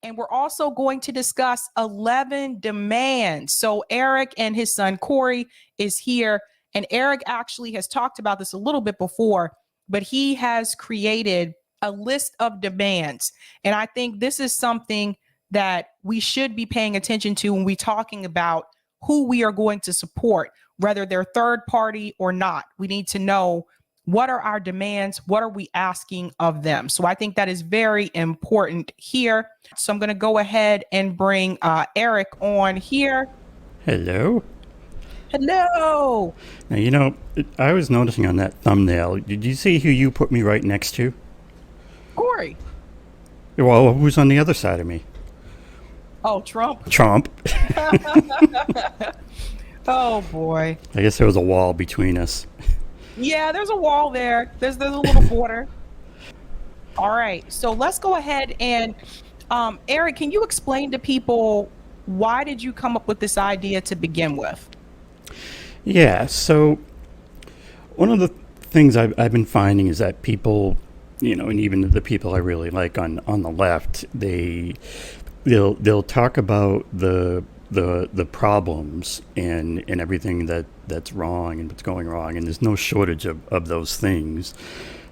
And we're also going to discuss 11 demands. So Eric and his son Corey is here. And Eric actually has talked about this a little bit before, but he has created a list of demands. And I think this is something that we should be paying attention to when we're talking about who we are going to support, whether they're third party or not. We need to know, what are our demands? What are we asking of them? So I think that is very important here. So I'm going to go ahead and bring Eric on here. Hello. Hello. Now, I was noticing on that thumbnail, did you see who you put me right next to? Corey. Well, who's on the other side of me? Oh, Trump. Trump. Oh, boy. I guess there was a wall between us. Yeah, there's a wall there. There's a little border. All right. So let's go ahead and, Eric, can you explain to people, why did you come up with this idea to begin with? Yeah, so one of the things I've been finding is that people, and even the people I really like on the left, they'll talk about the problems and everything that's wrong and what's going wrong, and there's no shortage of those things.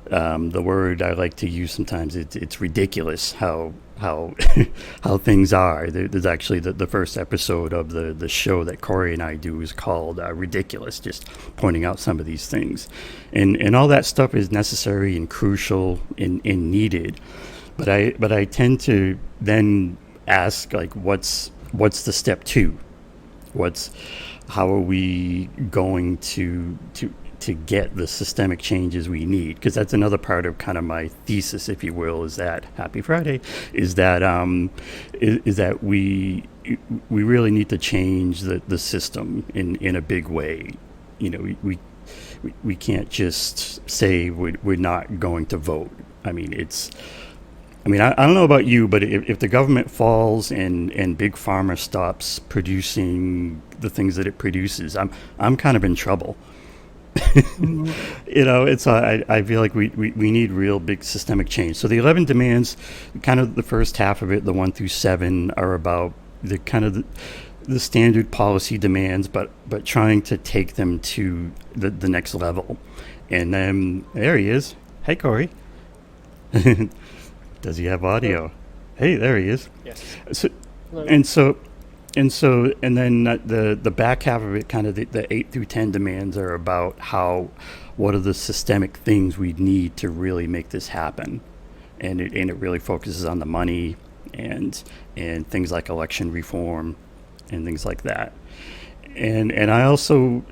The word I like to use sometimes, it's ridiculous how how things are. There's actually the first episode of the show that Corey and I do is called Ridiculous, just pointing out some of these things, and all that stuff is necessary and crucial and needed, but I tend to then ask, like, what's the step two? How are we going to get the systemic changes we need? Because that's another part of kind of my thesis, if you will, is that Happy Friday, is that is that we really need to change the system in a big way. We can't just say we're not going to vote. I don't know about you, but if the government falls and Big Pharma stops producing the things that it produces, I'm kind of in trouble. I feel like we need real big systemic change. So the 11 demands, kind of the first half of it, the 1 through 7, are about the kind of the standard policy demands, but trying to take them to the next level. And then there he is. Hey, Corey. Does he have audio? Hey, there he is. Yes. And then the back half of it, kind of the 8 through 10 demands, are about what are the systemic things we need to really make this happen, and it really focuses on the money and things like election reform and things like that. And I also,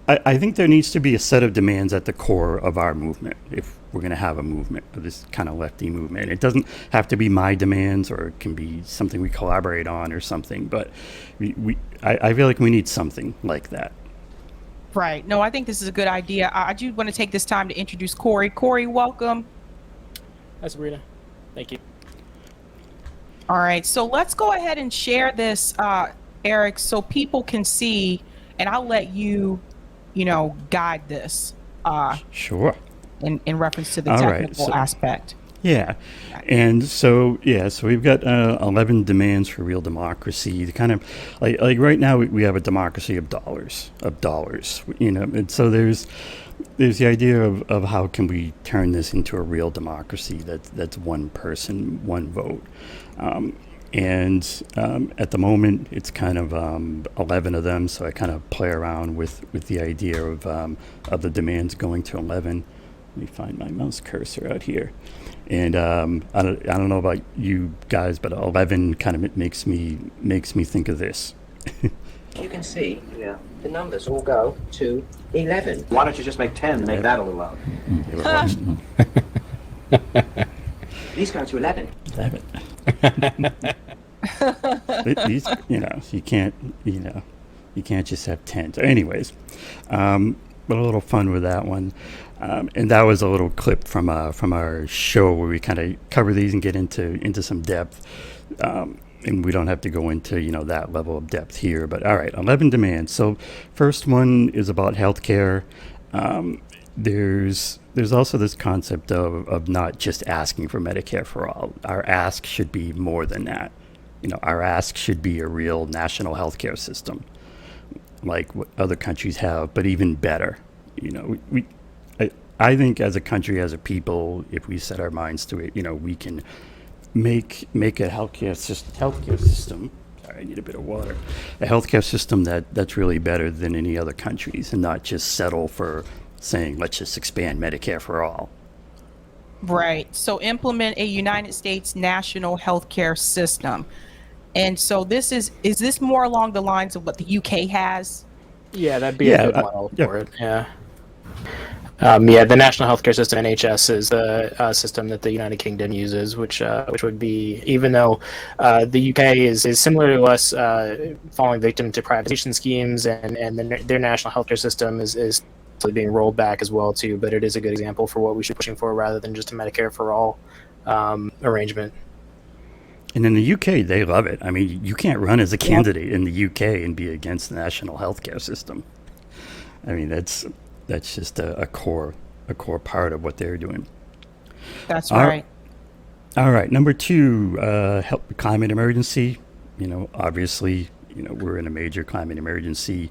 I think there needs to be a set of demands at the core of our movement if we're going to have a movement, this kind of lefty movement. It doesn't have to be my demands, or it can be something we collaborate on or something, but I feel like we need something like that. Right. No, I think this is a good idea. I do want to take this time to introduce Corey. Corey, welcome. Hi, Sabrina. Thank you. All right. So let's go ahead and share this, Eric, so people can see, and I'll let you, guide this. Sure. In reference to the technical aspect. Yeah. And so we've got 11 demands for real democracy. The kind of like right now we have a democracy of dollars, and so there's the idea of how can we turn this into a real democracy that's one person, one vote. And at the moment, it's kind of 11 of them, so I kind of play around with the idea of the demands going to 11. Let me find my mouse cursor out here. And I don't know about you guys, but 11 kind of makes me think of this. You can see, the numbers all go to 11. Why don't you just make 10 and make that a little louder? These go to 11. 11. These, you can't just have 10. So anyways, but a little fun with that one. And that was a little clip from our show where we kind of cover these and get into some depth. And we don't have to go into, that level of depth here. But all right, 11 demands. So first one is about healthcare. There's there's also this concept of not just asking for Medicare for all. Our ask should be more than that. Our ask should be a real national healthcare system, like what other countries have, but even better. I think as a country, as a people, if we set our minds to it, we can make a healthcare system. Sorry, I need a bit of water. A healthcare system that's really better than any other countries, and not just settle for saying, let's just expand Medicare for all. Right. So implement a United States national healthcare system. And so is this more along the lines of what the UK has? Yeah, that'd be a good model yeah. for it. Yeah. The National Healthcare System (NHS) is the system that the United Kingdom uses, which would be, even though the UK is similar to us, falling victim to privatization schemes, and their national healthcare system is being rolled back as well too. But it is a good example for what we should be pushing for, rather than just a Medicare for all arrangement. And in the UK, they love it. I mean, you can't run as a candidate in the UK and be against the national healthcare system. I mean, that's just a core part of what they're doing. That's right. All right. Number 2, climate emergency. Obviously, we're in a major climate emergency.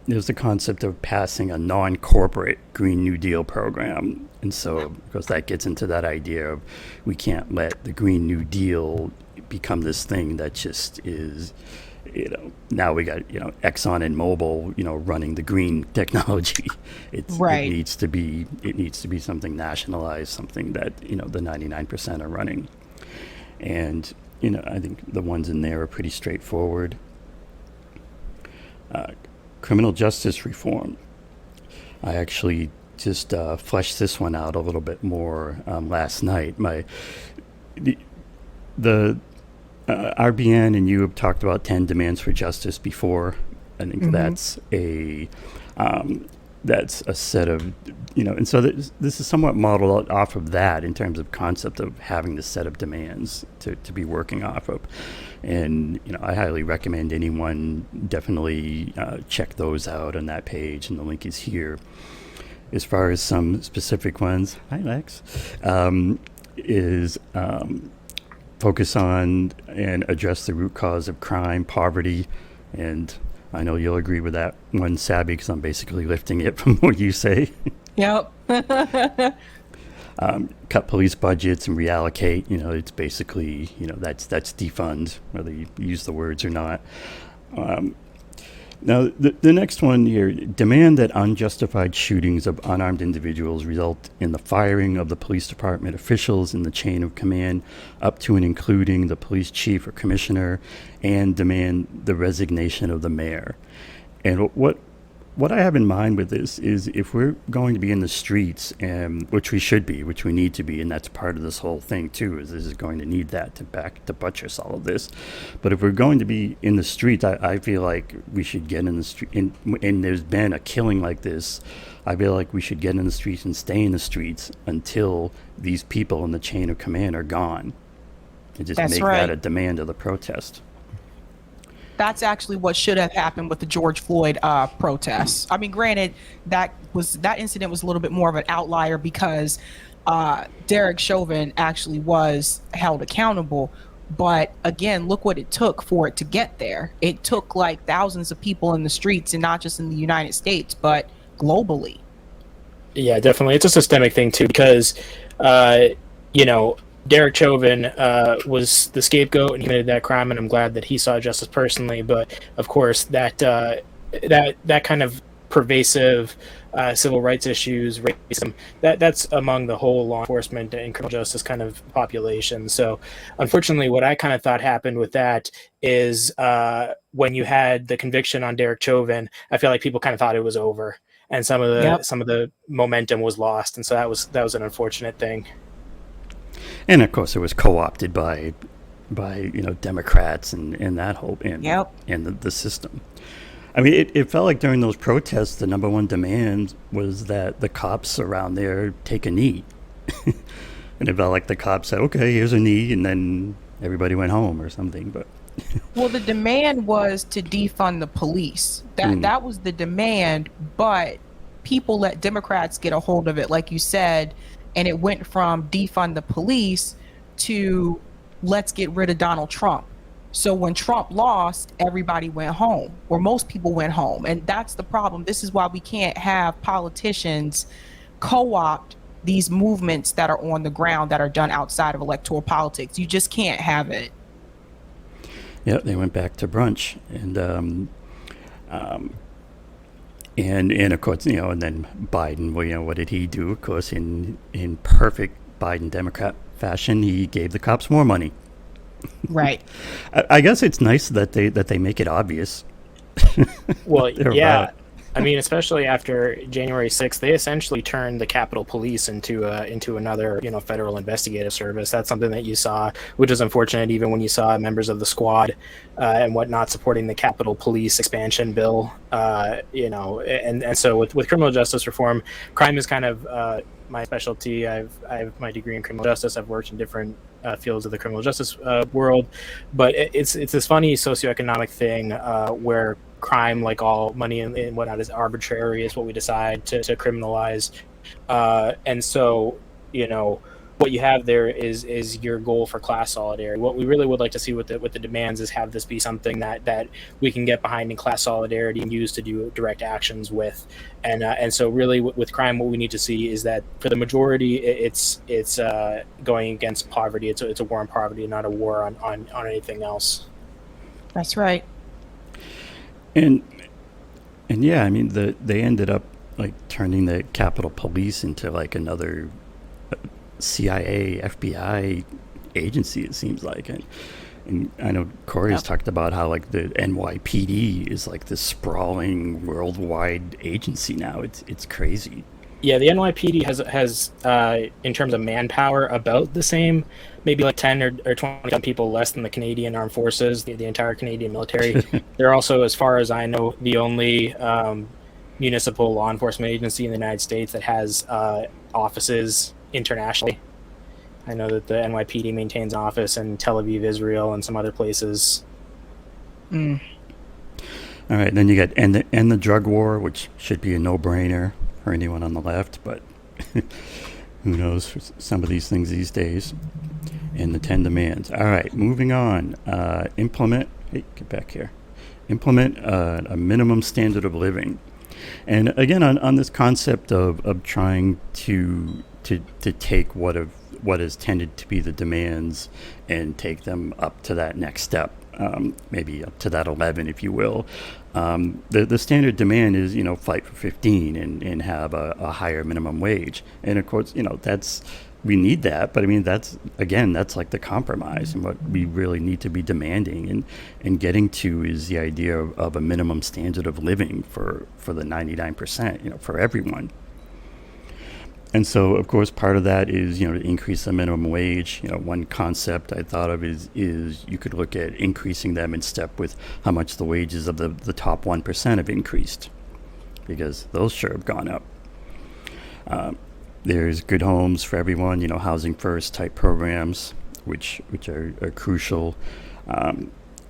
There's the concept of passing a non-corporate Green New Deal program. And so, because that gets into that idea of we can't let the Green New Deal become this thing that just is, now we got, Exxon and Mobil, running the green technology. Right. It needs to be something nationalized, something that, the 99% are running. And, I think the ones in there are pretty straightforward. Criminal justice reform. I actually just fleshed this one out a little bit more last night. The RBN and you have talked about 10 demands for justice before. I think that's a set of, and so this is somewhat modeled off of that in terms of concept of having the set of demands to be working off of. And, I highly recommend anyone definitely check those out on that page, and the link is here. As far as some specific ones, hi Lex, is focus on and address the root cause of crime, poverty, and I know you'll agree with that one, Sabby, because I'm basically lifting it from what you say. Yep. Cut police budgets and reallocate. It's basically, that's defund, whether you use the words or not. Now, the next one here, demand that unjustified shootings of unarmed individuals result in the firing of the police department officials in the chain of command, up to and including the police chief or commissioner, and demand the resignation of the mayor. And what I have in mind with this is, if we're going to be in the streets, and which we should be, which we need to be, and that's part of this whole thing too, is this is going to need that to buttress all of this. But if we're going to be in the streets, I feel like we should get in the street, and there's been a killing like this, I feel like we should get in the streets and stay in the streets until these people in the chain of command are gone, and just make that a demand of the protest. That's actually what should have happened with the George Floyd protests. I mean, granted, that incident was a little bit more of an outlier because Derek Chauvin actually was held accountable. But again, look what it took for it to get there. It took like thousands of people in the streets, and not just in the United States, but globally. Yeah, definitely. It's a systemic thing too, because Derek Chauvin was the scapegoat and he committed that crime, and I'm glad that he saw justice personally. But of course, that kind of pervasive civil rights issues, racism, that's among the whole law enforcement and criminal justice kind of population. So unfortunately, what I kind of thought happened with that is when you had the conviction on Derek Chauvin, I feel like people kind of thought it was over, and some of the momentum was lost, and so that was an unfortunate thing. And of course, it was co-opted by Democrats and that whole and the system. I mean, it felt like during those protests, the number one demand was that the cops around there take a knee, and it felt like the cops said, "Okay, here's a knee," and then everybody went home or something. But well, the demand was to defund the police. That was the demand, but people let Democrats get a hold of it, like you said, and it went from defund the police to let's get rid of Donald Trump. So when Trump lost, everybody went home, or most people went home. And that's the problem. This is why we can't have politicians co-opt these movements that are on the ground that are done outside of electoral politics. You just can't have it. Yeah, they went back to brunch, and of course, and then Biden. Well, what did he do? Of course, in perfect Biden Democrat fashion, he gave the cops more money. Right. I guess it's nice that they make it obvious. Well, yeah. About. I mean, especially after January 6th, they essentially turned the Capitol Police into another, federal investigative service. That's something that you saw, which is unfortunate, even when you saw members of the squad and whatnot supporting the Capitol Police expansion bill. And so with criminal justice reform, crime is kind of my specialty. I have my degree in criminal justice. I've worked in different fields of the criminal justice world, but it's this funny socioeconomic thing where crime, like all money and whatnot, is arbitrary, is what we decide to criminalize. And so, what you have there is your goal for class solidarity. What we really would like to see with the demands is have this be something that we can get behind in class solidarity and use to do direct actions with. And so really with crime, what we need to see is that for the majority, it's going against poverty. It's a war on poverty, not a war on anything else. That's right. And yeah, I mean, they ended up like turning the Capitol Police into like another CIA, FBI agency, it seems like. And I know Corey's talked about how like the NYPD is like this sprawling worldwide agency now. It's crazy. Yeah, the NYPD has in terms of manpower about the same, maybe like 10 or 20 people less than the Canadian Armed Forces, the entire Canadian military. They're also, as far as I know, the only municipal law enforcement agency in the United States that has offices internationally. I know that the NYPD maintains an office in Tel Aviv, Israel, and some other places. All right, then you got end the drug war, which should be a no-brainer for anyone on the left, but who knows for some of these things these days. And the 10 demands. All right, moving on. Implement a minimum standard of living. And again, on this concept of trying to take what has tended to be the demands and take them up to that next step, maybe up to that 11, if you will. The standard demand is, fight for 15 and have a higher minimum wage. And of course, we need that, but I mean, that's like the compromise, and what we really need to be demanding and getting to is the idea of a minimum standard of living for the 99%, for everyone. And so, of course, part of that is, to increase the minimum wage. One concept I thought of is you could look at increasing them in step with how much the wages of the top 1% have increased, because those sure have gone up. There's good homes for everyone, housing first type programs, which are crucial.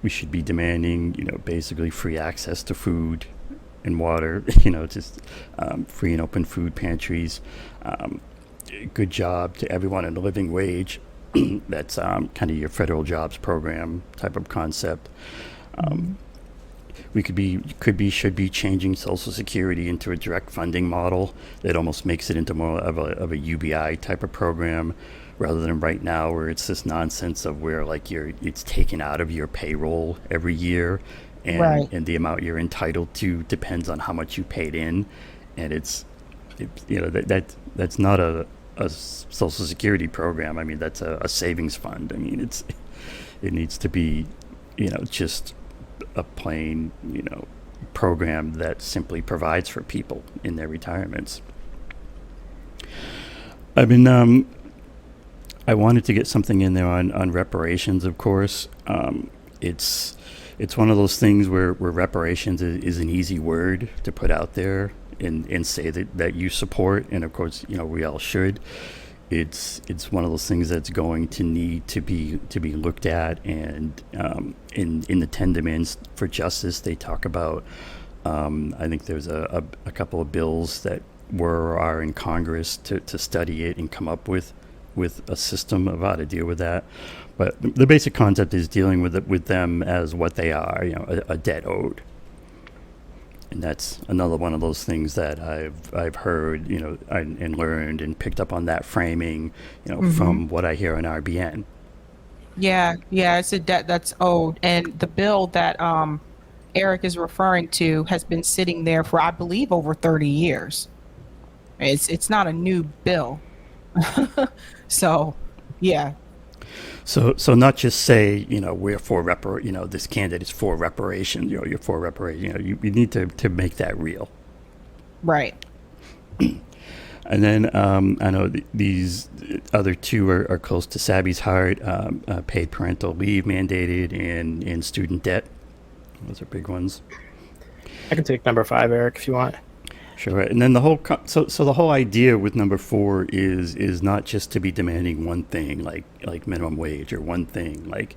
We should be demanding, basically free access to food and water, just free and open food pantries, good job to everyone in a living wage. That's kind of your federal jobs program type of concept. We should be changing Social Security into a direct funding model that almost makes it into more of a UBI type of program, rather than right now where it's this nonsense of where like it's taken out of your payroll every year, and Right. and the amount you're entitled to depends on how much you paid in, and that's not a Social Security program. I mean, that's a savings fund. I mean, it needs to be, just a plain, program that simply provides for people in their retirements. I wanted to get something in there on reparations, of course. It's one of those things where reparations is an easy word to put out there and say that you support, and of course, we all should. It's one of those things that's going to need to be looked at, and in the 10 demands for justice, they talk about I think there's a couple of bills that are in Congress to study it and come up with a system of how to deal with that. But the basic concept is dealing with them as what they are, a debt owed. And that's another one of those things that I've heard, and learned and picked up on that framing, from what I hear on RBN. Yeah, it's a debt that's owed. And the bill that Eric is referring to has been sitting there for, I believe, over 30 years. It's not a new bill. So, yeah. So not just say, we're for this candidate is for reparation, you're for reparation, you need to make that real. Right. And then I know these other two are close to Sabby's heart, paid parental leave mandated and student debt. Those are big ones. I can take number 5, Eric, if you want. Sure. And then the whole so the whole idea with number 4 is not just to be demanding one thing like minimum wage or one thing like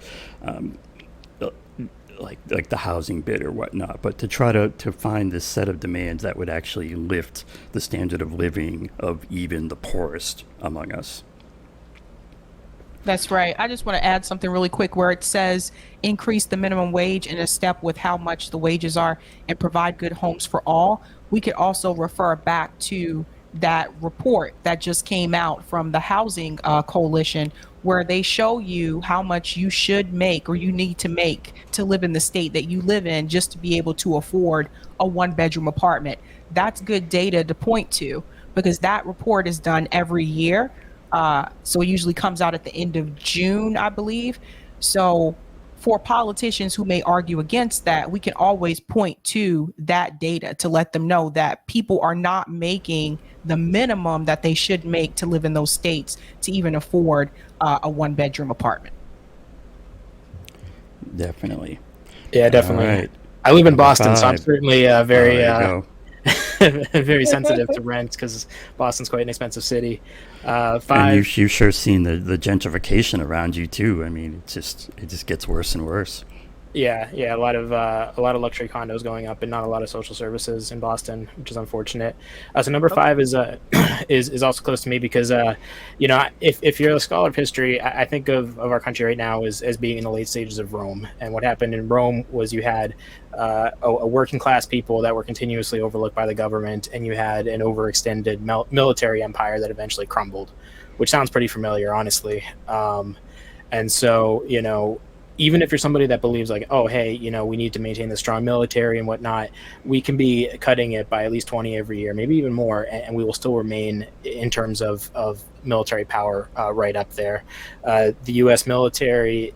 the housing bid or whatnot, but to try to find this set of demands that would actually lift the standard of living of even the poorest among us. That's right. I just want to add something really quick where it says increase the minimum wage in a step with how much the wages are and provide good homes for all. We could also refer back to that report that just came out from the Housing Coalition, where they show you how much you should make or you need to make to live in the state that you live in just to be able to afford a 1-bedroom apartment. That's good data to point to because that report is done every year. So it usually comes out at the end of June, I believe. So for politicians who may argue against that, we can always point to that data to let them know that people are not making the minimum that they should make to live in those states to even afford a 1-bedroom apartment. Definitely. Yeah, definitely. Right. I live in Number Boston, 5. so I'm certainly very very go. sensitive to rent because Boston's quite an expensive city. 5. And you've sure seen the gentrification around you too. I mean, it just gets worse and worse. Yeah, a lot of luxury condos going up, and not a lot of social services in Boston, which is unfortunate. So number 5 is also close to me because if you're a scholar of history, I think of our country right now as being in the late stages of Rome. And what happened in Rome was you had a working class people that were continuously overlooked by the government, and you had an overextended military empire that eventually crumbled, which sounds pretty familiar, honestly. And so even if you're somebody that believes like, oh, hey, we need to maintain the strong military and whatnot, we can be cutting it by at least 20 every year, maybe even more, and we will still remain in terms of military power right up there. The U.S. military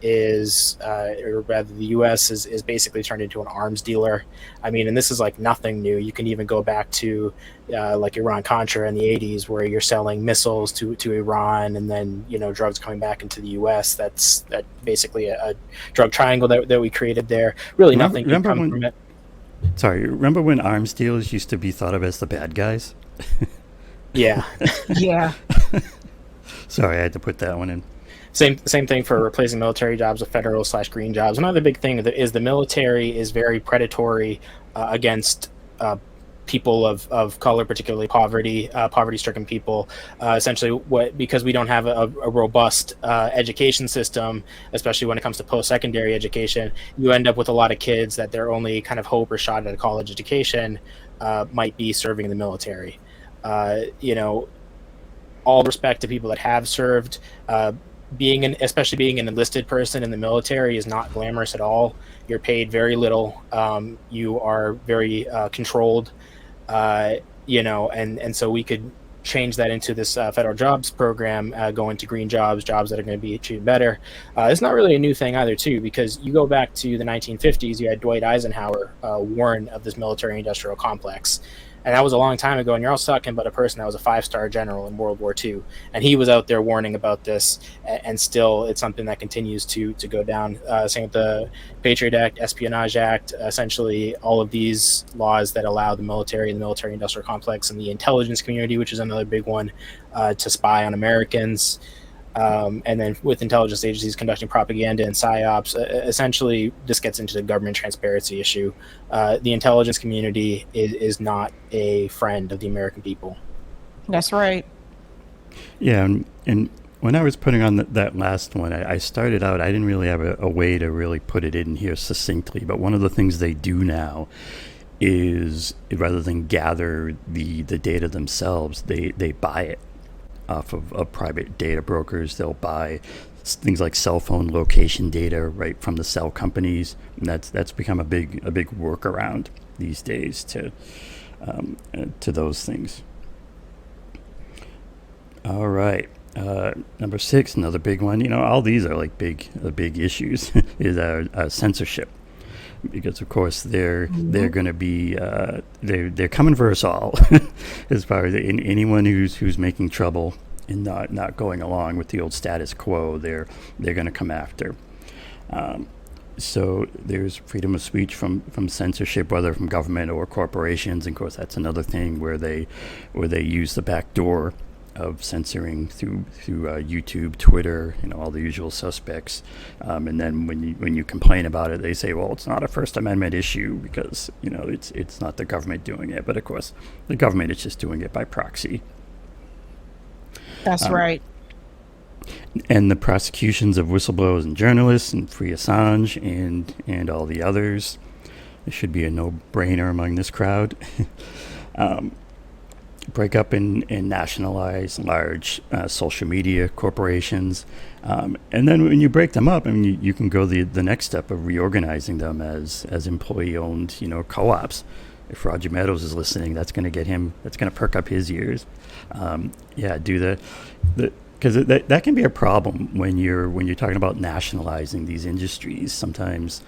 or rather the U.S. is basically turned into an arms dealer. I mean, and this is like nothing new. You can even go back to like Iran-Contra in the 80s, where you're selling missiles to Iran, and then drugs coming back into the U.S. That's basically a drug triangle that we created there. Really, nothing can come from it. Sorry, remember when arms dealers used to be thought of as the bad guys? Yeah. Yeah. Sorry, I had to put that one in. Same thing for replacing military jobs with federal/green jobs. Another big thing is the military is very predatory against people of color, particularly poverty-stricken people. Essentially, because we don't have a robust education system, especially when it comes to post-secondary education, you end up with a lot of kids that their only kind of hope or shot at a college education might be serving in the military. All respect to people that have served. Especially being an enlisted person in the military is not glamorous at all. You're paid very little. You are very controlled. And so we could change that into this federal jobs program, go into green jobs that are going to be treated better. It's not really a new thing either, too, because you go back to the 1950s, you had Dwight Eisenhower warn of this military-industrial complex. And that was a long time ago, and you're also talking about a person that was a 5-star general in World War II. And he was out there warning about this, and still it's something that continues to go down. Same with the Patriot Act, Espionage Act, essentially all of these laws that allow the military and the military-industrial complex and the intelligence community, which is another big one, to spy on Americans. And then with intelligence agencies conducting propaganda and psyops, essentially this gets into the government transparency issue. The intelligence community is not a friend of the American people. That's right. Yeah, and when I was putting on that last one, I started out, I didn't really have a way to really put it in here succinctly, but one of the things they do now is rather than gather the data themselves, they buy it off of private data brokers. They'll buy things like cell phone location data right from the cell companies, and that's become a big workaround these days to those things. All right. Number 6, another big one. You know, all these are like big issues. Is censorship, because of course they're going to be they're coming for us all, as far as anyone who's making trouble and not going along with the old status quo. They're going to come after. So there's freedom of speech from censorship, whether from government or corporations. And of course, that's another thing where they use the back door of censoring through YouTube, Twitter, all the usual suspects. And then when you complain about it, they say, well, it's not a First Amendment issue because it's not the government doing it. But of course, the government is just doing it by proxy. That's right. And the prosecutions of whistleblowers and journalists and Free Assange and all the others, it should be a no-brainer among this crowd. Break up and nationalize large social media corporations. And then when you break them up, I mean, you can go the next step of reorganizing them as employee-owned, co-ops. If Roger Meadows is listening, that's going to perk up his ears. Do the because that can be a problem when you're talking about nationalizing these industries. Sometimes,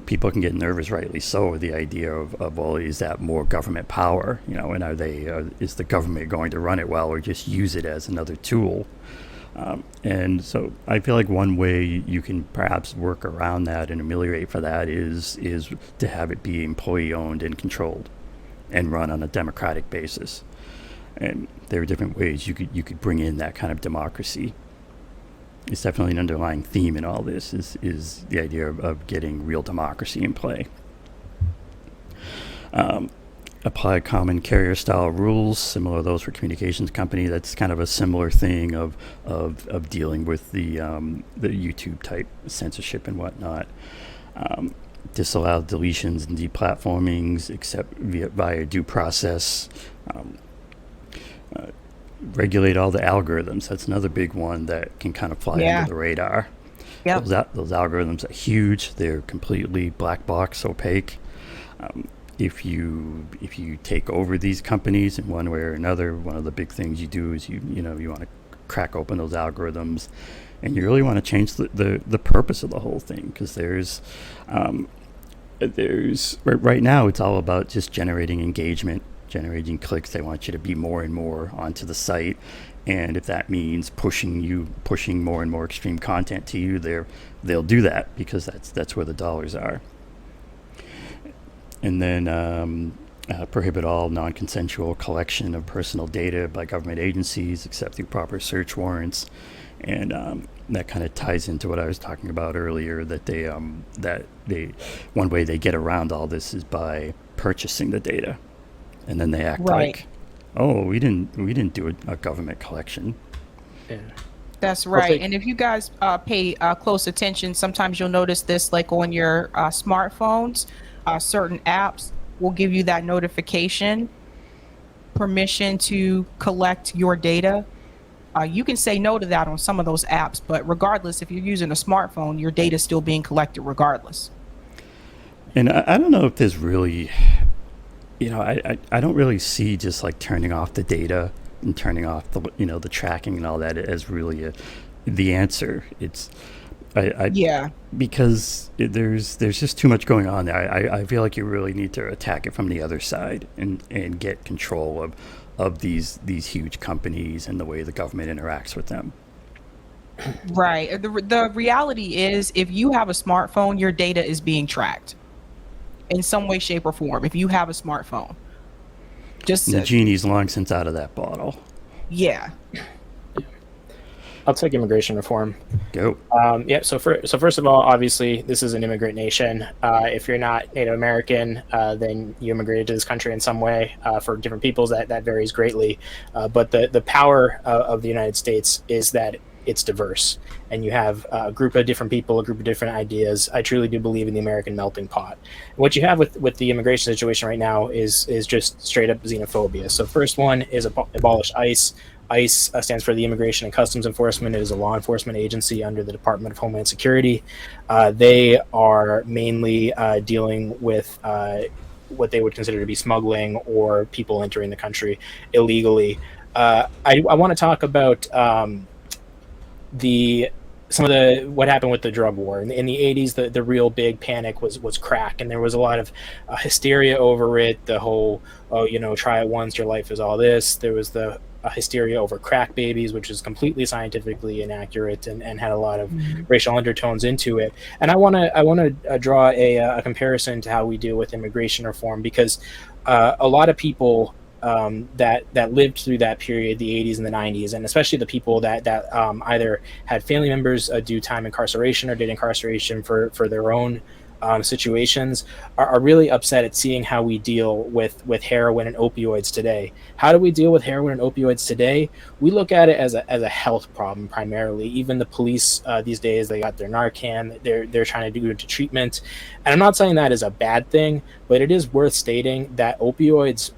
people can get nervous, rightly so, with the idea of well, is that more government power? And is the government going to run it well, or just use it as another tool? And so I feel like one way you can perhaps work around that and ameliorate for that is to have it be employee owned and controlled and run on a democratic basis. And there are different ways you could bring in that kind of democracy. It's definitely an underlying theme in all this is the idea of getting real democracy in play. Apply common carrier style rules, similar to those for communications company. That's kind of a similar thing of dealing with the YouTube type censorship and whatnot. Disallow deletions and deplatformings except via due process. Regulate all the algorithms. That's another big one that can kind of fly under the radar. Yep. Those algorithms are huge. They're completely black box, opaque. If you take over these companies in one way or another, one of the big things you do is you want to crack open those algorithms, and you really want to change the purpose of the whole thing, because there's right now it's all about just generating engagement, generating clicks. They want you to be more and more onto the site, and if that means pushing more and more extreme content to you, they'll do that because that's where the dollars are. And then prohibit all non-consensual collection of personal data by government agencies except through proper search warrants. And that kind of ties into what I was talking about earlier, that they one way they get around all this is by purchasing the data, and then they act like, oh, we didn't do a government collection. Yeah. That's right. And if you guys pay close attention, sometimes you'll notice this, like on your smartphones, certain apps will give you that notification, permission to collect your data. You can say no to that on some of those apps, but regardless, if you're using a smartphone, your data is still being collected regardless. And I don't know if there's really, I don't really see just like turning off the data and turning off the tracking and all that as really the answer. It's because there's just too much going on there. I feel like you really need to attack it from the other side and get control of these huge companies and the way the government interacts with them. Right. The reality is, if you have a smartphone, your data is being tracked in some way, shape, or form. If you have a smartphone, the genie's long since out of that bottle. Yeah. I'll take immigration reform. Go. Yeah. So first of all, obviously, this is an immigrant nation. If you're not Native American, then you immigrated to this country in some way. For different peoples, that varies greatly. But the power of the United States is that it's diverse, and you have a group of different people, a group of different ideas. I truly do believe in the American melting pot. What you have with the immigration situation right now is just straight up xenophobia. So first one is abolish ICE. ICE stands for the Immigration and Customs Enforcement. It is a law enforcement agency under the Department of Homeland Security. They are mainly dealing with what they would consider to be smuggling or people entering the country illegally. I want to talk about what happened with the drug war in the 80s. The real big panic was crack, and there was a lot of hysteria over it. The whole, try it once, your life is all this. There was the hysteria over crack babies, which is completely scientifically inaccurate and had a lot of racial undertones into it. And I want to draw a comparison to how we deal with immigration reform, because a lot of people that lived through that period, the 80s and the 90s, and especially the people that either had family members do time incarceration or did incarceration for their own situations, are really upset at seeing how we deal with heroin and opioids today. How do we deal with heroin and opioids today? We look at it as a health problem primarily. Even the police these days, they got their Narcan. They're trying to do it to treatment, and I'm not saying that is a bad thing, but it is worth stating that opioids,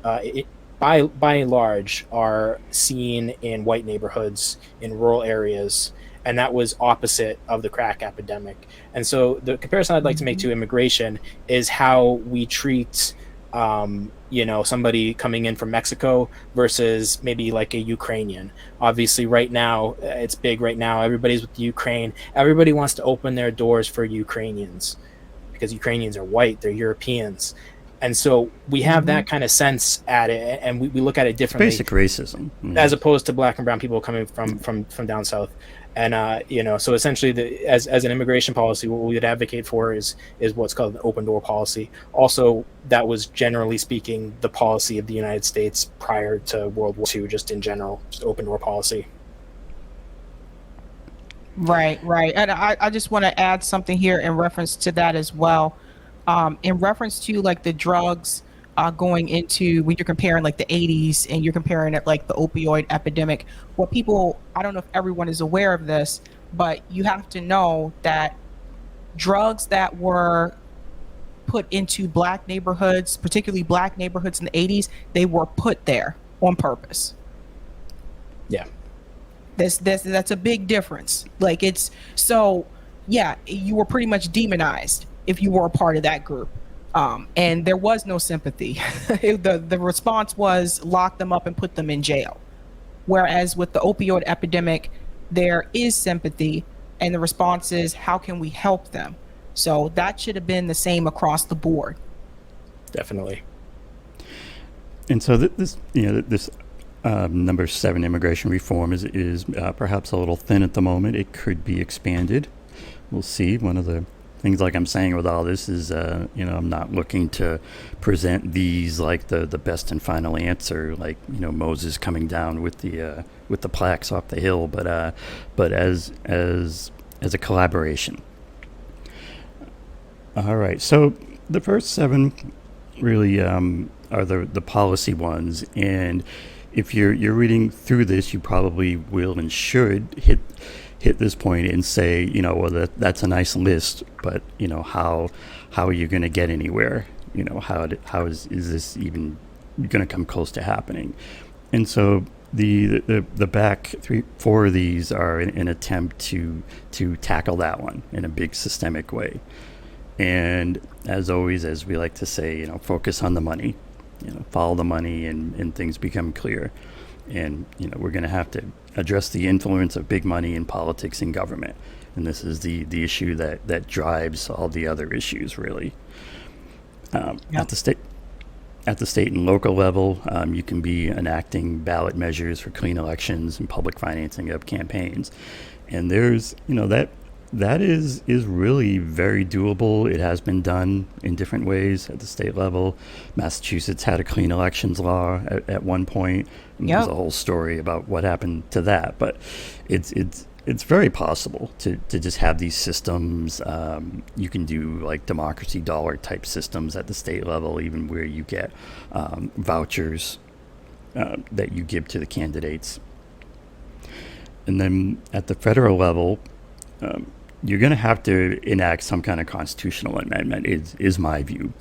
by and large, are seen in white neighborhoods, in rural areas, and that was opposite of the crack epidemic. And so the comparison I'd like to make to immigration is how we treat somebody coming in from Mexico versus maybe like a Ukrainian. Obviously right now, it's big right now, everybody's with Ukraine. Everybody wants to open their doors for Ukrainians because Ukrainians are white, they're Europeans. And so we have that kind of sense at it, and we look at it differently. Basic racism. As opposed to black and brown people coming from down south. And, so essentially as an immigration policy, what we would advocate for is what's called an open door policy. Also, that was generally speaking the policy of the United States prior to World War II, just in general, just open door policy. Right. And I just want to add something here in reference to that as well. In reference to like the drugs going into, when you're comparing like the 80s and you're comparing it like the opioid epidemic, what people, I don't know if everyone is aware of this, but you have to know that drugs that were put into black neighborhoods, particularly black neighborhoods in the 80s, they were put there on purpose. Yeah. That's a big difference. Like it's, so yeah, you were pretty much demonized if you were a part of that group. And there was no sympathy. The response was lock them up and put them in jail. Whereas with the opioid epidemic, there is sympathy, and the response is, how can we help them? So that should have been the same across the board. Definitely. And so this number 7 immigration reform is perhaps a little thin at the moment. It could be expanded. We'll see. One of the things, like I'm saying with all this, is I'm not looking to present these like the best and final answer, like Moses coming down with the plaques off the hill, but as a collaboration. All right, so the first 7 really are the policy ones, and if you're reading through this, you probably will and should hit this point and say, well, that's a nice list, but how are you going to get anywhere? How is this even going to come close to happening? And so the back 4 of these are an attempt to tackle that one in a big systemic way. And as always, as we like to say, focus on the money, follow the money, and things become clear. And we're going to have to address the influence of big money in politics and government, and this is the issue that drives all the other issues, really. At the state and local level, you can be enacting ballot measures for clean elections and public financing of campaigns, and there's that is really very doable. It has been done in different ways at the state level. Massachusetts had a clean elections law at one point. There's a whole story about what happened to that, but it's it's very possible to just have these systems. You can do like democracy dollar type systems at the state level, even where you get vouchers that you give to the candidates. And then at the federal level, you're going to have to enact some kind of constitutional amendment, is my view.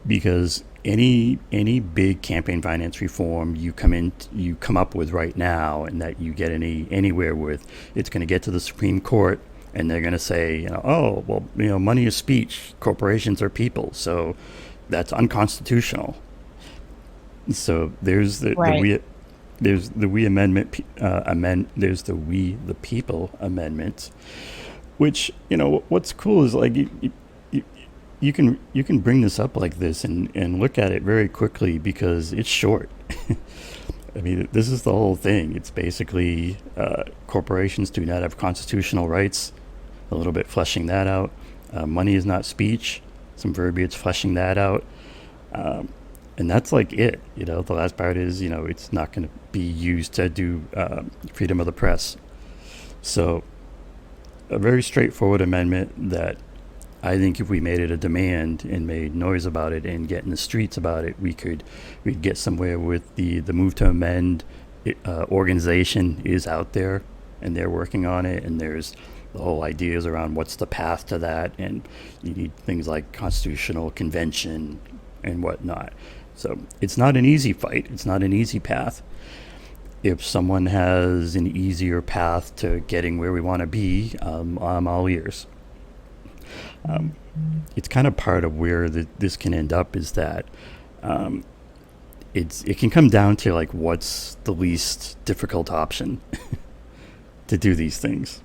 Because any big campaign finance reform you come up with right now, and that you get anywhere with, it's going to get to the Supreme Court, and they're going to say, oh, well, money is speech, corporations are people, so that's unconstitutional. So there's the We Amendment, there's the We the People Amendment, which what's cool is like you can bring this up like this and look at it very quickly because it's short. I mean, this is the whole thing. It's basically corporations do not have constitutional rights. A little bit fleshing that out. Money is not speech. Some verbiage fleshing that out. And that's like it. The last part is, it's not going to be used to do freedom of the press. So a very straightforward amendment that I think if we made it a demand and made noise about it and get in the streets about it, we'd get somewhere with the Move to Amend organization is out there, and they're working on it, and there's the whole ideas around what's the path to that, and you need things like constitutional convention and whatnot. So it's not an easy fight. It's not an easy path. If someone has an easier path to getting where we want to be, I'm all ears. It's kind of part of where this can end up is that it can come down to like what's the least difficult option to do these things.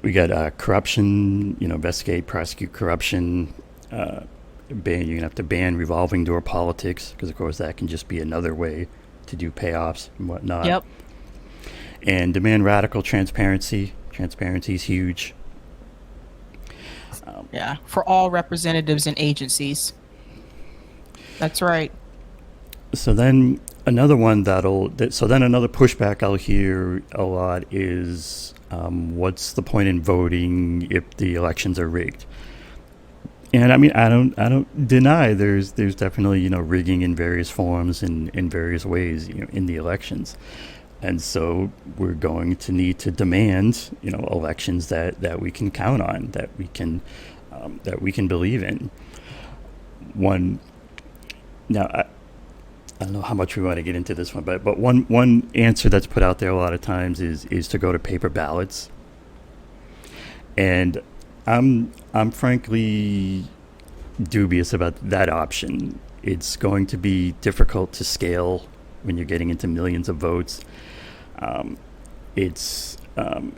We got corruption, investigate, prosecute corruption. You're gonna have to ban revolving door politics, because of course that can just be another way to do payoffs and whatnot. Yep. And demand radical transparency. Transparency is huge. Yeah, for all representatives and agencies. That's right. So then another one another pushback I'll hear a lot is, what's the point in voting if the elections are rigged? And I mean, I don't deny there's definitely rigging in various forms and in various ways in the elections. And so we're going to need to demand, elections that we can count on, that we can believe in. I don't know how much we want to get into this one, but one answer that's put out there a lot of times is to go to paper ballots. And I'm frankly dubious about that option. It's going to be difficult to scale when you're getting into millions of votes. You're going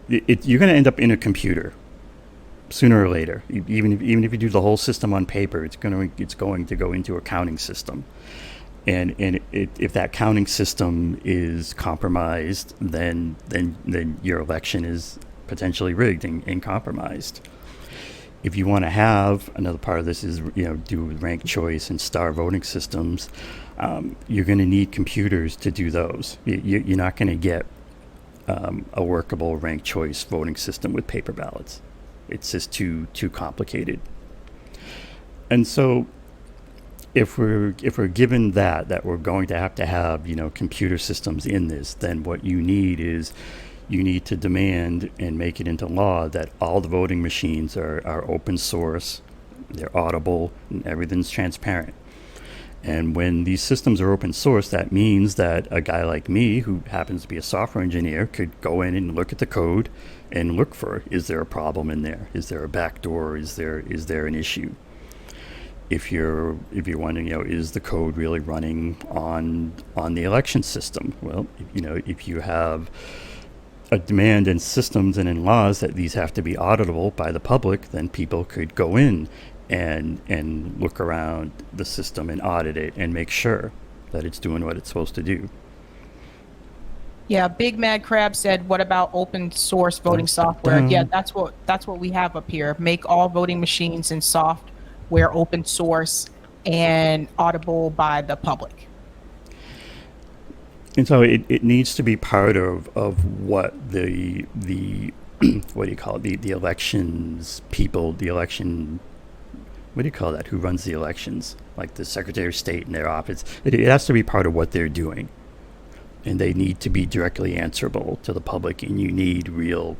to end up in a computer sooner or later. Even if you do the whole system on paper, it's going to go into a counting system. And if that counting system is compromised, then your election is potentially rigged and compromised. If you want to have another part of this is do ranked choice and star voting systems, you're going to need computers to do those. You're not going to get a workable ranked choice voting system with paper ballots. It's just too complicated. And so if we're given that we're going to have computer systems in this, then what you need is you need to demand and make it into law that all the voting machines are open source, they're audible, and everything's transparent. And when these systems are open source, that means that a guy like me, who happens to be a software engineer, could go in and look at the code and look for, is there a problem in there? Is there a backdoor? Is there an issue? If you're wondering, is the code really running on the election system? Well, if you have a demand in systems and in laws that these have to be auditable by the public, then people could go in and look around the system and audit it and make sure that it's doing what it's supposed to do. Yeah, Big Mad Crab said, what about open source voting software? Yeah, that's what we have up here. Make all voting machines and software open source and audible by the public. And so it needs to be part of what the what do you call it, the elections people, the election, what do you call that, who runs the elections, like the Secretary of State in their office. It has to be part of what they're doing, and they need to be directly answerable to the public, and you need real,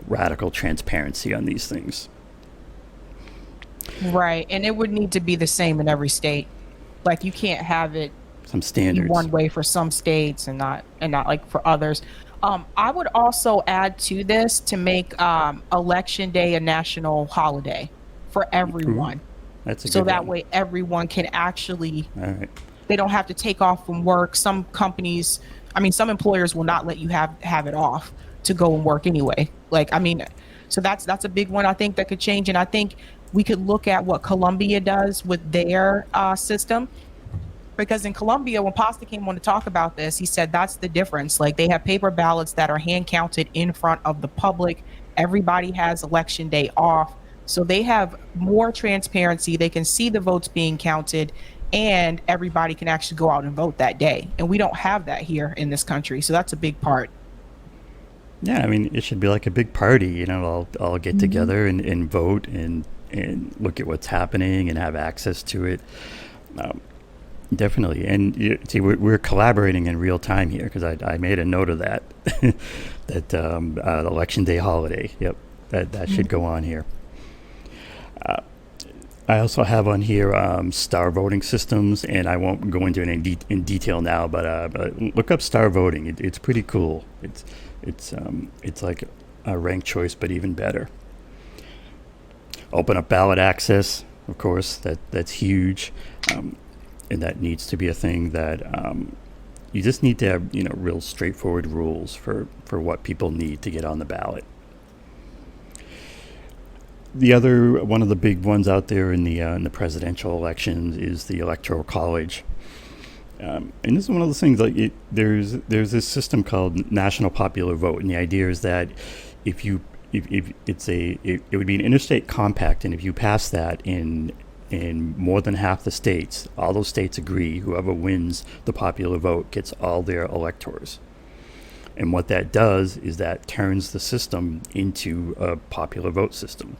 radical transparency on these things. Right. And it would need to be the same in every state. Like, you can't have it Some be standards. one way for some states and not like for others. I would also add to this to make Election Day a national holiday for everyone. That's a So good that one. way everyone can actually, All right. they don't have to take off from work. Some companies, some employers will not let you have it off to go and work anyway. So that's a big one I think that could change. And I think we could look at what Colombia does with their system. Because in Colombia, when Pasta came on to talk about this, he said that's the difference. Like, they have paper ballots that are hand counted in front of the public. Everybody has election day off. So they have more transparency. They can see the votes being counted, and everybody can actually go out and vote that day. And we don't have that here in this country. So that's a big part. Yeah, it should be like a big party, all get together and vote and look at what's happening and have access to it. Definitely. And see, we're collaborating in real time here, because I made a note of that, that Election Day holiday. Yep, that should go on here. I also have on here star voting systems, and I won't go into it in detail now, but look up star voting. It's pretty cool. It's like a ranked choice, but even better. Open up ballot access, of course. That's huge. And that needs to be a thing that you just need to have, real straightforward rules for what people need to get on the ballot. The other one of the big ones out there in the presidential elections is the Electoral College, and this is one of those things. Like, there's this system called National Popular Vote, and the idea is that if it would be an interstate compact, and if you pass that in more than half the states, all those states agree, whoever wins the popular vote gets all their electors. And what that does is that turns the system into a popular vote system.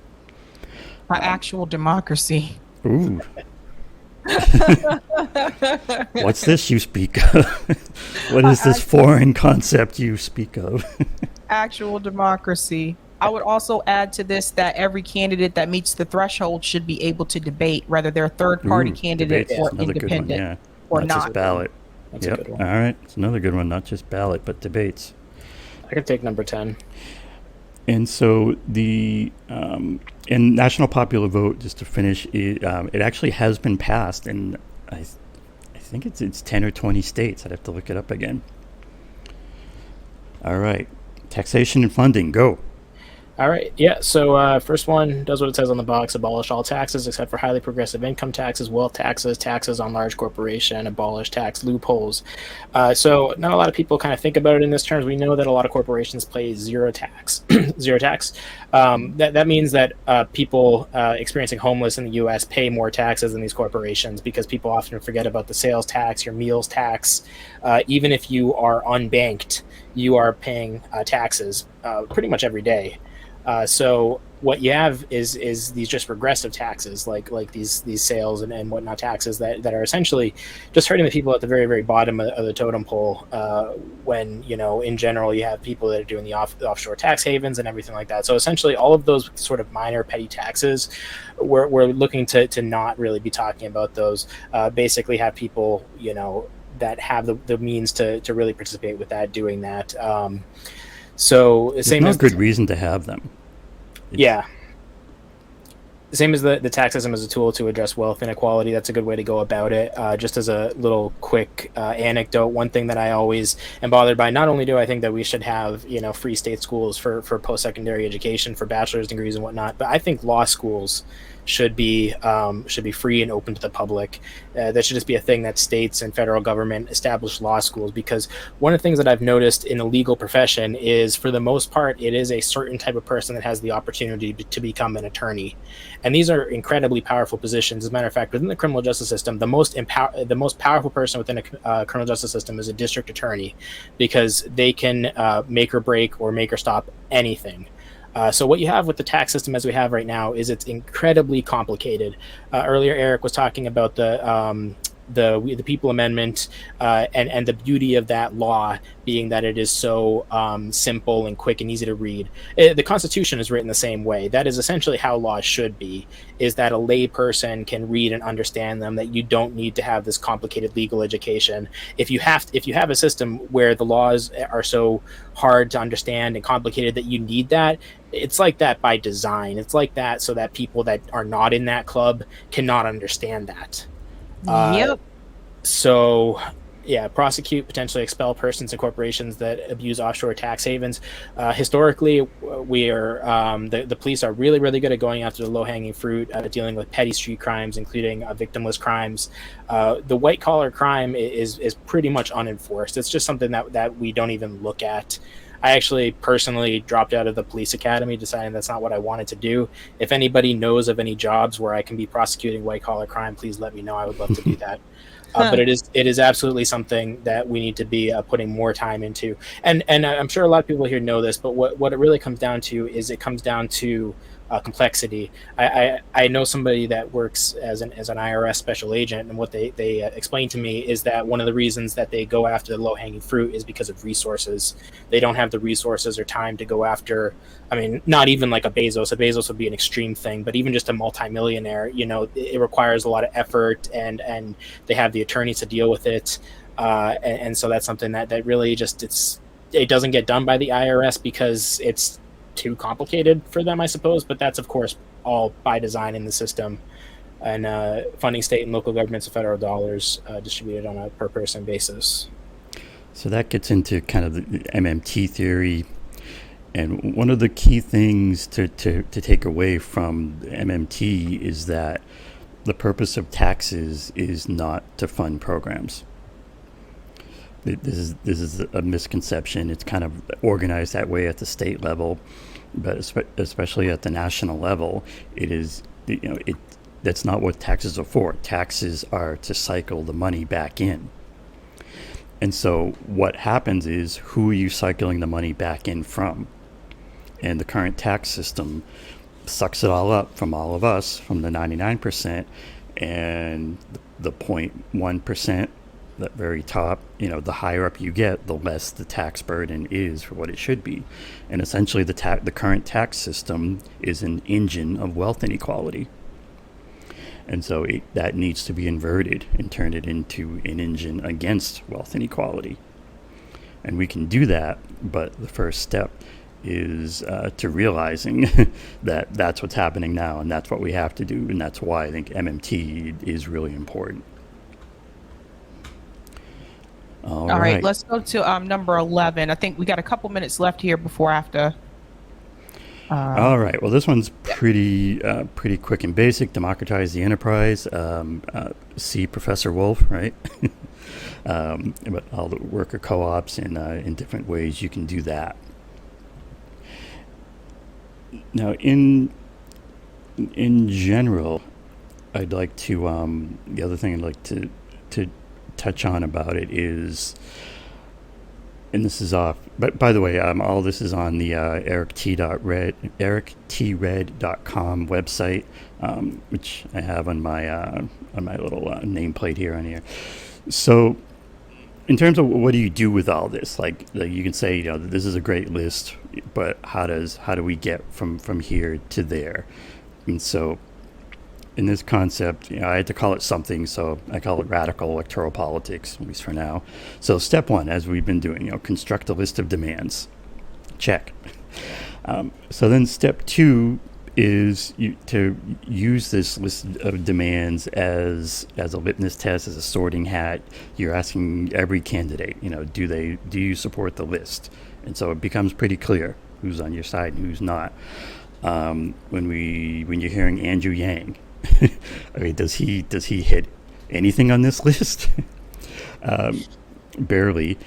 Actual democracy. Ooh. What's this you speak of? What is this foreign concept you speak of? Actual democracy. I would also add to this that every candidate that meets the threshold should be able to debate, whether they're a third-party candidate debates, or another good one, independent yeah. or not not. just ballot. That's a Yep. good one. All right, it's another good one. Not just ballot, but debates. I could take number 10. And so the in National Popular Vote, just to finish, it actually has been passed, and I think it's 10 or 20 states. I'd have to look it up again. All right, taxation and funding, go. All right. Yeah. So first one does what it says on the box: abolish all taxes except for highly progressive income taxes, wealth taxes, taxes on large corporation, abolish tax loopholes. So not a lot of people kind of think about it in this terms. We know that a lot of corporations pay zero tax. Zero tax. That means that people experiencing homeless in the U.S. pay more taxes than these corporations, because people often forget about the sales tax, your meals tax. Even if you are unbanked, you are paying taxes pretty much every day. So what you have is these just regressive taxes, like these sales and whatnot taxes that are essentially just hurting the people at the very, very bottom of the totem pole, when, in general, you have people that are doing the offshore tax havens and everything like that. So essentially all of those sort of minor petty taxes, we're looking to not really be talking about those, basically have people, that have the means to really participate with that, doing that. So There's same no as good reason to have them. Yeah. Same as the tax system as a tool to address wealth inequality. That's a good way to go about it. Just as a little quick anecdote, one thing that I always am bothered by, not only do I think that we should have, free state schools for post-secondary education, for bachelor's degrees and whatnot, but I think law schools should be free and open to the public. That should just be a thing that states and federal government establish law schools, because one of the things that I've noticed in the legal profession is, for the most part, it is a certain type of person that has the opportunity to become an attorney. And these are incredibly powerful positions. As a matter of fact, within the criminal justice system, the most powerful person within a criminal justice system is a district attorney, because they can make or break or make or stop anything. So what you have with the tax system as we have right now is it's incredibly complicated. Earlier, Eric was talking about the People Amendment, and the beauty of that law being that it is so simple and quick and easy to read. The Constitution is written the same way. That is essentially how laws should be, is that a lay person can read and understand them, that you don't need to have this complicated legal education. If you have a system where the laws are so hard to understand and complicated that you need that, it's like that by design. It's like that so that people that are not in that club cannot understand that. Yep. So, yeah, prosecute, potentially expel persons and corporations that abuse offshore tax havens. Historically, we are the police are really, really good at going after the low-hanging fruit, dealing with petty street crimes, including victimless crimes. The white-collar crime is pretty much unenforced. It's just something that we don't even look at. I actually personally dropped out of the police academy, deciding that's not what I wanted to do. If anybody knows of any jobs where I can be prosecuting white-collar crime, please let me know. I would love to do that. But it is absolutely something that we need to be putting more time into. And I'm sure a lot of people here know this, but what it really comes down to is complexity. I know somebody that works as an IRS special agent, and what they explained to me is that one of the reasons that they go after the low-hanging fruit is because of resources. They don't have the resources or time to go after, I mean, not even like a Bezos. A Bezos would be an extreme thing, but even just a multimillionaire, it requires a lot of effort, and they have the attorneys to deal with it. And so that's something that really just, it doesn't get done by the IRS because it's too complicated for them, I suppose. But that's, of course, all by design in the system, and funding state and local governments of federal dollars distributed on a per person basis. So that gets into kind of the MMT theory. And one of the key things to take away from MMT is that the purpose of taxes is not to fund programs. This is a misconception. It's kind of organized that way at the state level, but especially at the national level, that's not what taxes are for. Taxes are to cycle the money back in. And so what happens is, who are you cycling the money back in from? And the current tax system sucks it all up from all of us, from the 99%, and the 0.1%, that very top. The higher up you get, the less the tax burden is for what it should be. And essentially the current tax system is an engine of wealth inequality. And so that needs to be inverted and turn it into an engine against wealth inequality. And we can do that, but the first step is to realizing that that's what's happening now, and that's what we have to do, and that's why I think MMT is really important. All right, let's go to number 11. I think we got a couple minutes left here before I have to. All right. Well, this one's pretty quick and basic. Democratize the enterprise. See Professor Wolf, right? But all the worker co-ops in different ways you can do that. Now, in general, I'd like to. The other thing I'd like to touch on about it is, and this is off, but by the way, all this is on the erictred.com website, which I have on my little nameplate here on here. So in terms of what do you do with all this, like you can say, this is a great list, but how do we get from here to there? And so in this concept, I had to call it something, so I call it radical electoral politics, at least for now. So step one, as we've been doing, construct a list of demands. Check. So then step two is to use this list of demands as a litmus test, as a sorting hat. You're asking every candidate, do you support the list? And so it becomes pretty clear who's on your side and who's not. When you're hearing Andrew Yang, I mean, does he hit anything on this list? Barely.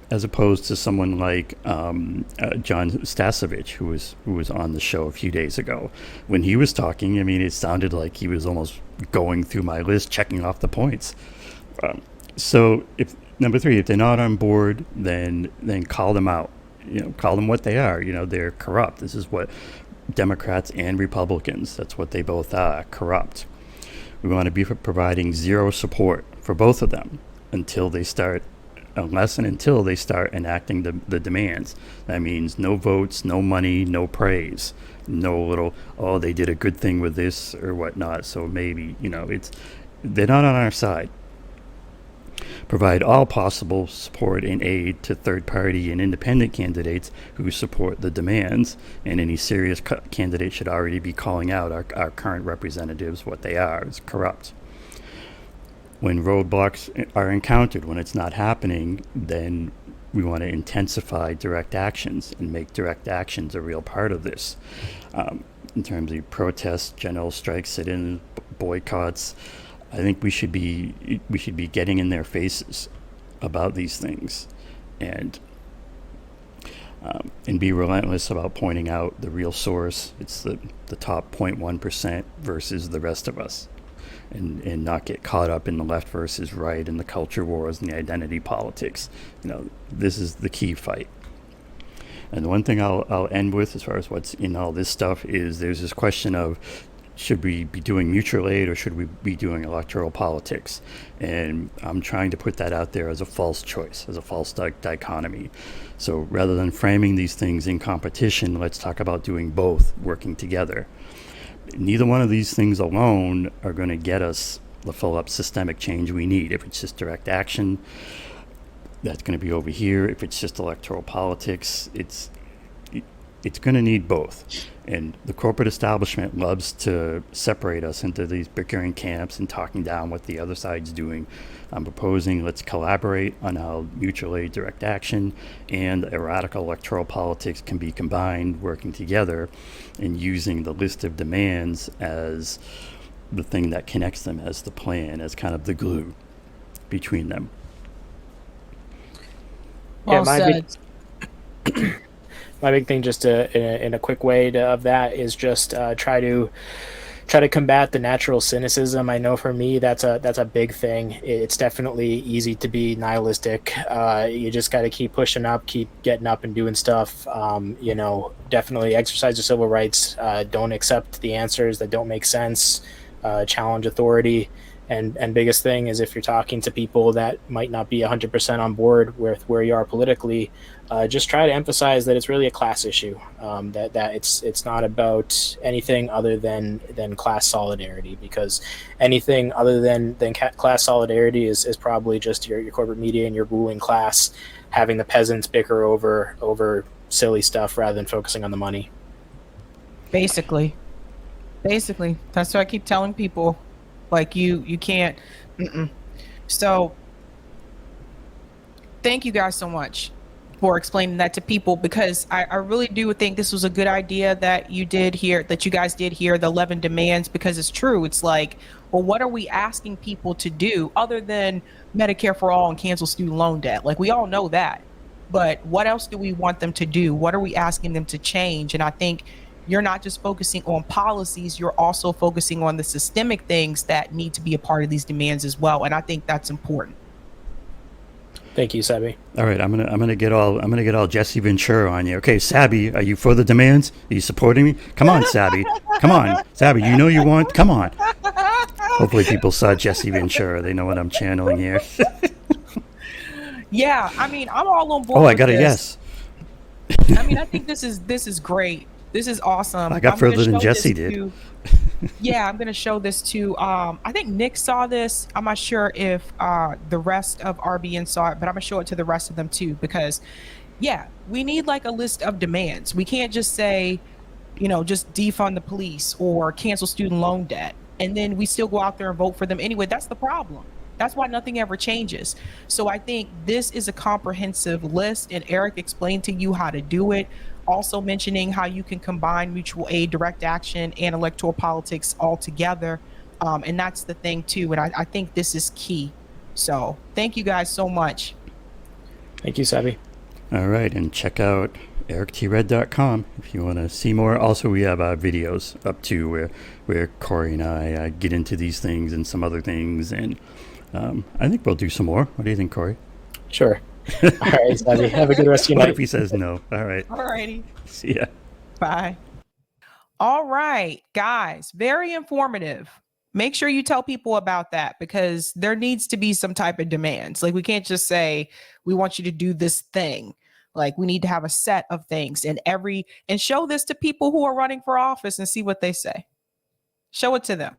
As opposed to someone like John Stasevich, who was on the show a few days ago. When he was talking, I mean, it sounded like he was almost going through my list, checking off the points. So, if number three, if they're not on board, then call them out. Call them what they are. They're corrupt. This is what Democrats and Republicans, that's what they both are, corrupt. We want to be providing zero support for both of them until they start enacting the demands. That means no votes, no money, no praise, no little, oh, they did a good thing with this or whatnot, so maybe, they're not on our side. Provide all possible support and aid to third-party and independent candidates who support the demands, and any serious candidate should already be calling out our current representatives what they are, is corrupt. When roadblocks are encountered, when it's not happening, then we want to intensify direct actions and make direct actions a real part of this. In terms of protests, general strikes, sit-ins, boycotts, I think we should be getting in their faces about these things, and be relentless about pointing out the real source. It's the top 0.1% versus the rest of us, and not get caught up in the left versus right and the culture wars and the identity politics. This is the key fight. And the one thing I'll end with, as far as what's in all this stuff, is there's this question of, should we be doing mutual aid or should we be doing electoral politics? And I'm trying to put that out there as a false choice, as a false dichotomy. So rather than framing these things in competition, let's talk about doing both, working together. Neither one of these things alone are going to get us the full-up systemic change we need. If it's just direct action, that's going to be over here. If it's just electoral politics, it's going to need both. And the corporate establishment loves to separate us into these bickering camps and talking down what the other side's doing. I'm proposing let's collaborate on how mutual aid, direct action, and a radical electoral politics can be combined, working together and using the list of demands as the thing that connects them, as the plan, as kind of the glue between them. Well said. My big thing, just in a quick way of that, is just try to combat the natural cynicism. I know for me that's a big thing. It's definitely easy to be nihilistic. You just got to keep pushing up, keep getting up and doing stuff. Definitely exercise your civil rights. Don't accept the answers that don't make sense. Challenge authority. And biggest thing is, if you're talking to people that might not be 100% on board with where you are politically, just try to emphasize that it's really a class issue, that it's not about anything other than class solidarity, because anything other than class solidarity is probably just your corporate media and your ruling class having the peasants bicker over silly stuff rather than focusing on the money. Basically, that's what I keep telling people. Like, you can't. So thank you guys so much for explaining that to people, because I really do think this was a good idea that you guys did here, the 11 demands, because it's true. It's like, well, what are we asking people to do other than Medicare for all and cancel student loan debt? Like, we all know that, but what else do we want them to do? What are we asking them to change? And I think you're not just focusing on policies, you're also focusing on the systemic things that need to be a part of these demands as well. And I think that's important. Thank you, Sabby. All right, I'm gonna get all Jesse Ventura on you. Okay, Sabby, are you for the demands? Are you supporting me? Come on, Sabby. Come on, Sabby. You know you want. Come on. Hopefully, people saw Jesse Ventura. They know what I'm channeling here. Yeah, I mean, I'm all on board. Oh, I got a yes. I mean, I think this is great. This is awesome. I got further than Jesse did. Yeah, I'm going to show this to, I think Nick saw this. I'm not sure if the rest of RBN saw it, but I'm going to show it to the rest of them too, because, yeah, we need like a list of demands. We can't just say, just defund the police or cancel student loan debt, and then we still go out there and vote for them anyway. That's the problem. That's why nothing ever changes. So I think this is a comprehensive list, and Eric explained to you how to do it. Also mentioning how you can combine mutual aid, direct action, and electoral politics all together. And that's the thing too. And I think this is key. So thank you guys so much. Thank you, Sabby. All right, and check out erictred.com if you want to see more. Also, we have videos up to where Corey and I get into these things and some other things, and I think we'll do some more. What do you think, Corey? Sure. All right, Sabby. Have a good rest of your What night. if he says no? All right. All righty. See ya. Bye. All right, guys, very informative. Make sure you tell people about that, because there needs to be some type of demands. Like, we can't just say, we want you to do this thing. Like, we need to have a set of things and show this to people who are running for office and see what they say. Show it to them.